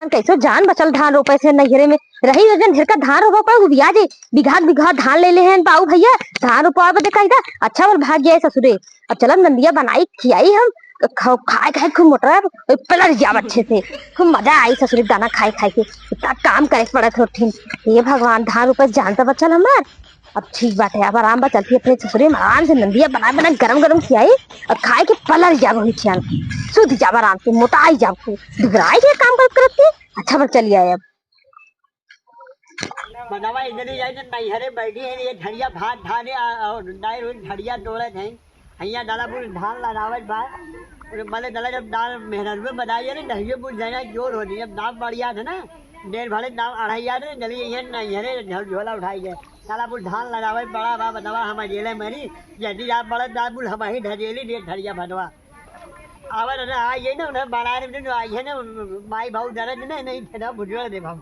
कैसो जान बचल धान रोपे से नैहरे में रही वजन ढेर का धान रोपा पा बिया जे बिघा बिघा धान ले ले हैं बाऊ भैया धान रोपा बदे कही था अच्छा बोल भाग गया ससुरे। अब चलो नंदिया बनाई खियाई हम खाए खाए खूब मोटा पलट जाब अच्छे से खूब मजा आई ससुरे दाना खाए खाए के इतना काम करे पड़ा थोड़ी। ये भगवान धान रोपे जानता बचल हमार। अब ठीक बात है अब आराम बा चलती अपने ससुरे में आराम से नंदिया बना बना गरम गरम खियाई और खाए के पलट जाब वही खियान सुध जाब आराम से मोटाई जाब खूब दुबराई के काम करती। अच्छा बस चलिए आए अब बनावा इधर ही जाए नैहरे बैठी है ये धड़िया भात धाने और नाई रोज धड़िया तोड़त हैं हैया डाला बुल धान लगावत बा और मले डाला जब दाल मेहनत में बनाई है ना दहिए बुल जाना जोर हो रही जब दाम बढ़िया था ना डेढ़ भले दाम अढ़ाइया थे जल्दी ये नैहरे झोला उठाई गए साला बुल धान लगावे बड़ा बा बतावा हम अजेले मरी यदि आप बड़ा दाल बुल हम ही ढजेली दे धड़िया भनवा आवर ना आई ना उन्हें बनाने में जो आई है ना माई भाव दर्द ना नहीं थे ना बुझवा दे भाव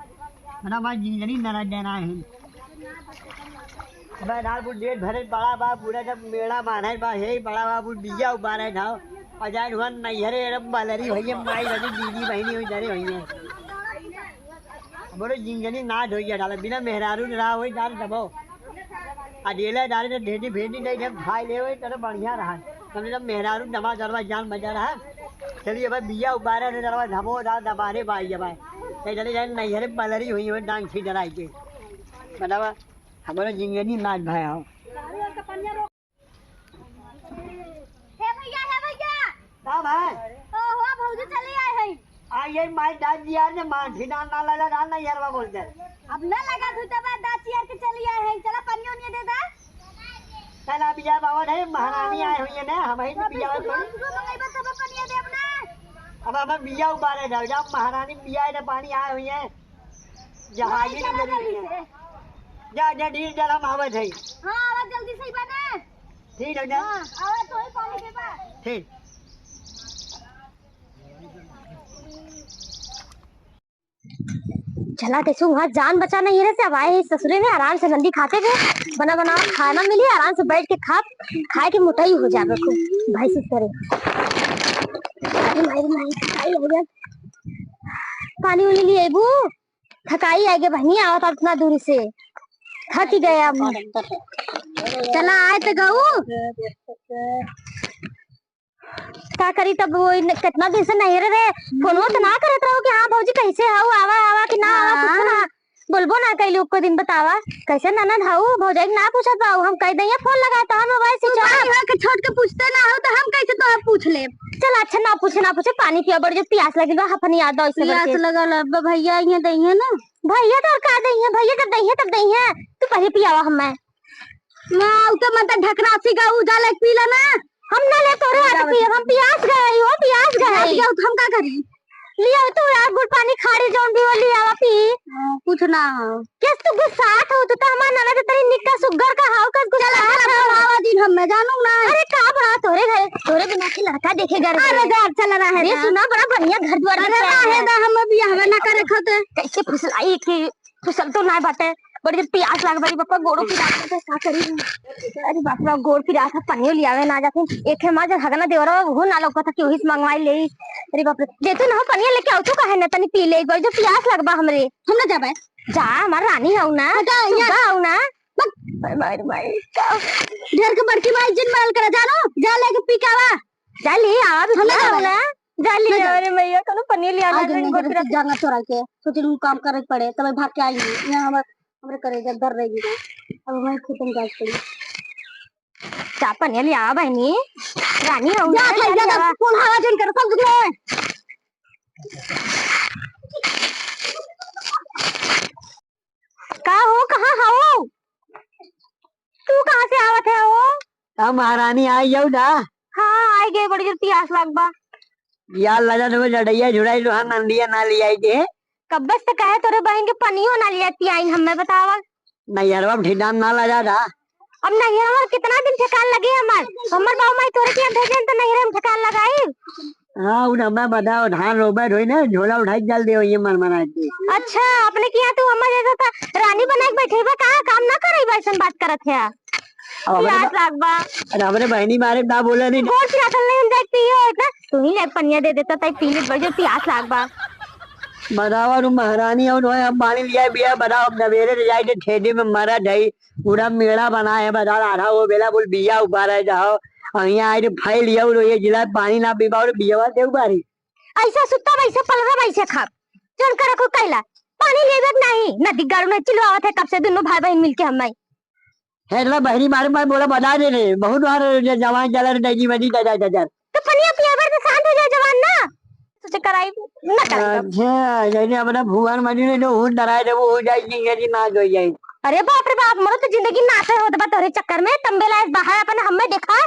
मना मां जिंदगी नाराज देना है मैं दाल बुल डेढ़ भरे बड़ा बा पूरा जब मेड़ा माने बा हे बड़ा बा बुल बिया उबारे था अजान हुआ नैहरे रब बलरी भैया माई रजी दीदी बहनी हुई डरे हुई है बोलो जिंदगी ना धोइया डाला बिना मेहरारू रहा हुई डाल दबो अकेले डाले तो ढेरी भेजी नहीं जब भाई ले हुए तरह बढ़िया रहा हमने जब मेहरारू दबा दरवा जान मजा रहा चलिए भाई बिया उबारे ने दरवा धमो दाल दबारे बाई जब नहीं चले जाए नैहरे बलरी हुई हुई डांग छी डराई के बतावा हमारा जिंदगी नाच भाई हो का भाई ओहो भौजी चली आए हैं ये माई डाल दिया ने मान ठिना ना लगा डाल नहीं यार बोलते अब न लगा धुते बाद दाची यार के चली आए हैं चला पनियो नहीं दे दा कल बिया बाबा है महारानी आए हुई है ना हम ही बिया मंगाइबा तब पनिया देब ना अब हम बिया उबारे जाओ जब महारानी बिया है पानी आए हुई है जहाजी ने जल्दी है जा जा ढील जल हम आवत है हां आवा जल्दी से बना ठीक है जा हां आवा तो ही पानी के बा ठीक चला कैसे वहाँ जान बचा नहीं रहे से अब आए ससुरे में आराम से नंदी खाते थे बना बना खाना मिली आराम से बैठ के खाए के मोटाई हो जाए खूब भाई से करे पानी उनी लिए बू थकाई आएगे बहनी आवत इतना दूरी से थक ही गए अब चला आए तो गऊ का करी तब वो कितना दिन से नहीं रहे फोन तो ना करत रहो कि हाँ भौजी कैसे हाउ आवा आवा कि ना आवा कुछ ना बोलबो ना कई लोग को दिन बतावा कैसे ननद हाउ भौजाई ना पूछत बाऊ हम कह दइया फोन लगाता हम मोबाइल से चाह के छोड़ के पूछते ना हो तो हम कैसे तो पूछ ले चल अच्छा ना पूछे पानी पिया बड़ जो प्यास लगी बा हफनी याद ऐसे प्यास लगल भैया ये दइया ना भैया तो का दइया भैया जब दइया तू पहले पियावा हम मैं तो मतलब ढकरासी का उजाला पीला ना हम ना ले तोरे हाथ पिए हम प्यास गए हम का करी लिया तो यार गुड़ पानी खाड़ी जोन भी वाली आवा पी कुछ ना किस तू गुस्सात हो तो हमार नाना के तरी निक्का सुगर का हाव का गुस्सात आवा दिन हम मैं जानू ना अरे का बड़ा तोरे घर तोरे बिना के लड़का देखेगा अरे घर चल रहा है रे सुना बड़ा बढ़िया घर द्वार अरे है दा हम भी हमें ना करे खते कैसे फुसलाई के फुसल तो ना बाटे बड़ी प्यास लाग बड़ी पापा गोड़ो की रात में का करी अरे बाप रे गोड़ की रात पनियो लियावे ना जाते एक है मां जब हगना देवरा वो ना लौका था कि वही से मंगवाई ले अरे बाप रे देते ना पनिया लेके आओ तो काहे ना तनी पी ले एक बार जो प्यास लगबा हमरे हम ना जाबे जा हमार रानी हऊ ना हऊ ना मार ढेर के बड़की माई जिन माल कर जानो जा लेके पी के आवा जा ले आवा भी ना जा ले अरे भैया कनो पनिया ले आना जाना चोरा के सोचलू काम करे पड़े तब भाग के आई यहां हमरे करे जब डर रहेगी ना अब मैं खत्म गाज पड़ी चा पनिया ले आ बहनी रानी हो जा कौन हवा जन कर सब दुखले का हो कहां हो तू कहां से आवत है हो हम महारानी आई जाऊ ना हां आई गए बड़ी जल्दी प्यास लगबा यार लगा तो लड़ैया जुड़ाई लोहा नंदिया ना ले आई के कब बस तक कहे तोरे बहन के पनियो ना लियाती आई हमें बतावा नहीं यार अब ठिडान ना लगा था अब नहीं हमार कितना दिन ठेकान लगे हमर बाऊ माई तोरे के भेजन तो नहीं हम ठेकान लगाई हां उन हमें बताओ धान रोबे होई ना झोला उठाई चल दे ये मरमरा के अच्छा अपने किया तू हमर जैसा था रानी बना के बैठेबा का काम ना करई वैसन बात करत है प्यास लागबा अरे हमरे बहनी मारे ना बोले नहीं गोड़ पियासल नहीं हम देख पियो इतना तू ही ले पनिया दे देता तई पी ले बड़ी प्यास लागबा बताओ तुम महारानी और हम पानी लिया बिया बताओ अब नवेरे जाए थे ठेडी में मरा ढई पूरा मेड़ा बना है बताओ आधा वो बेला बोल बिया उबारा है जाओ यहाँ आए थे फाइल लिया ये जिला पानी ना पीवा और बिया दे उबारी ऐसा सुत्ता वैसे पलरा वैसे खा चल कर रखो कैला पानी लेवे नहीं नदी गाड़ू में चिलवावत है कब से दोनों भाई बहन मिलके हम है बहरी मारे मारे बोला बता दे रहे बहुत बार जवान चला रहे जी मजी दादा दादा तो पनिया पियावर तो शांत हो जाए जवान ना तुझे कराई ना कराई अच्छा जैसे अपना भुवन मनी ने जो हुन डराए थे वो हो जाएगी यदि ना हो जाए अरे बाप रे बाप मरो तो जिंदगी नाते हो तो तोरे चक्कर में तंबेला इस बाहर अपन हमें देखा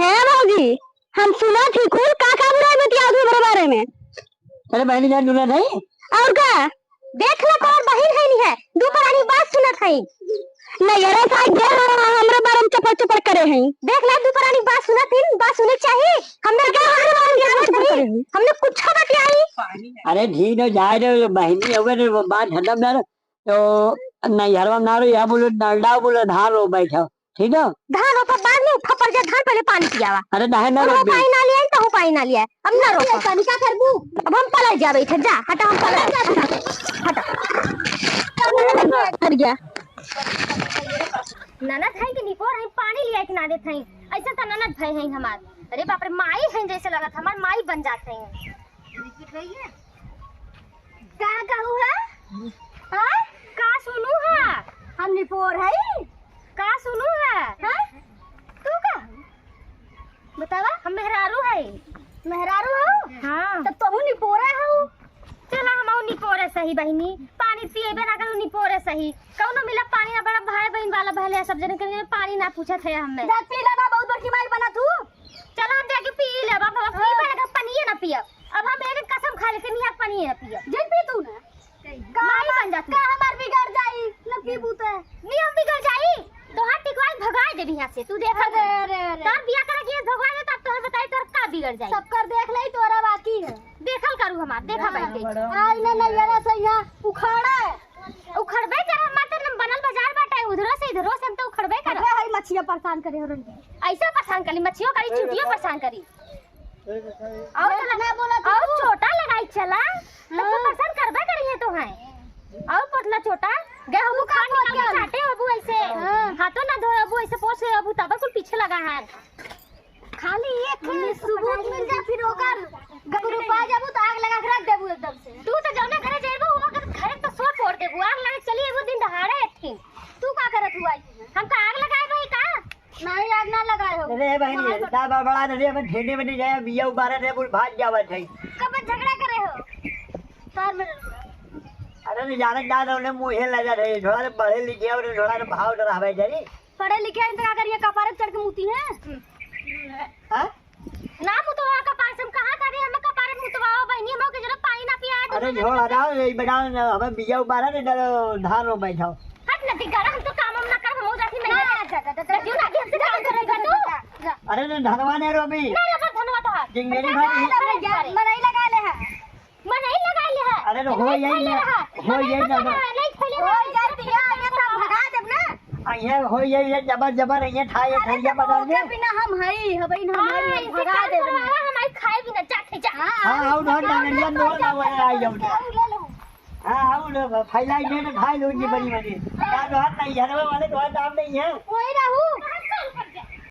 है मौजी हम सुना थी खूब काका बुरा बतिया मेरे बारे में अरे बहनी जान सुना था और का देख लो कौन बहिन है नहीं है दोपहर बात सुनत है नहीं अरे साहब दे हमरा बारे में चपड़ चपड़ करे हैं देख ले दोपहर बात सुनत है बात सुनने चाहिए हमने क्या हमने कुछ बतियाई अरे ठीक है जाए रे बहनी अगर बात खत्म ना तो नहीं हरवा ना रो या बोलो डंडा बोलो धान रो बैठो ठीक है धान रो पर बाद में खपर जा धान पहले पानी पियावा अरे धान ना रो पानी ना लिया तो पानी ना लिया अब ना रो पानी क्या करबू अब हम पलट जाबे थे जा हटा हम पलट हटा हट गया ननद है कि निपोर है पानी लिया कि ना देत है ऐसा तो ननद भाई है हमार अरे बाप रे माई है जैसे लगत हमार माई बन जाते हैं का कहू है हां का सुनू है हम निपोर है का सुनू है हां तू का बतावा हम मेहरारू है मेहरारू हो हां तब तो हम निपोरा हो चला हम निपोरे सही बहिनी पानी पिएबे ना करू निपोरे सही कौनो मिला पानी ना बड़ा भाई बहन वाला भले सब जने के पानी ना पूछत है हमें जा पी लेना बहुत बड़ी माई बना तू चलो हम जाके पी ले बाबा पी बना पानी ना पियो अब हम एक कसम खा ले के नहीं पानी ना पियो जे पी तू ना माई बन जा का हमार बिगड़ जाई न पीबू त नहीं हम बिगड़ जाई तो हाथ टिकवाई भगाए देबी यहां से तू देख अरे अरे तब बिया करे के भगवान ने तब तोहर बताई तोर का बिगड़ जाई सब कर देख ले तोरा बाकी है देखल करू हमार देखा बैठे आई ना नहीं यार सैया उखड़बे कर हम त बनल बाजार बाटे उधर से हम तो उखड़बे कर है मछिया परेशान करे हो ऐसा परेशान करी मछियो करी चुटियो परेशान करी और ना बोला और छोटा लगाई चला तब तो परेशान करबे करी है तो है और पतला छोटा गेहूं खा निकाल के चाटे अबू ऐसे हाथों ना धोए अबू ऐसे पोछ अबू तब कुल पीछे लगा है खाली एक सबूत मिल जा फिर ओकर गगरू पा जाबू तो आग लगा के रख देबू एकदम से तू तो जौने घरे जेबू ओकर घरे तो सो फोड़ देबू आग लगा चली एगो दिन दहाड़े एथिन तू का करत हुआ हम का आग लगाए भाई का नहीं आग ना लगाए हो अरे बहनी दा बड़ा रे अपन ठेडे में जाए बिया उबारे रे बोल भाग जावत है कब झगड़ा करे हो तार में अरे नहीं जाने दादा उन्हें मुहे लगा रहे थोड़ा पढ़े लिखे और थोड़ा भाव डरावे जारी पढ़े लिखे हैं तो क्या करिए कपारे चढ़ के मुती है हां ना मुतवा कपार से हम कहां करे हम कपारे मुतवाओ बहनी हम के जरा पानी ना पिया अरे झोल हटाओ ये बना हमें बिया उबारा रे धान रो बैठाओ हट न दिगाड़ा हम तो काम हम ना कर हम हो जाती मैं क्यों ना कि हमसे काम करेगा तू अरे ने धनवा ने रो भी नहीं अब धनवा तो जिंगेरी भाई मनाई लगा ले है मनाई लगा ले है अरे हो यही ना नहीं खोले हो जाती है ये तो भगा देब ना ये हो यही जबर जबर ये ठाए ठंडा बदल दे बिना हम हई हबई हम भगा देब ना हम खाए बिना जा जा हां आओ ढोल डांडिया नो ना वो आई जाओ हां आओ फैलाई ने खाई लो जी बड़ी बड़ी का हाथ नहीं हरवे वाले तो दाम नहीं है कोई रहू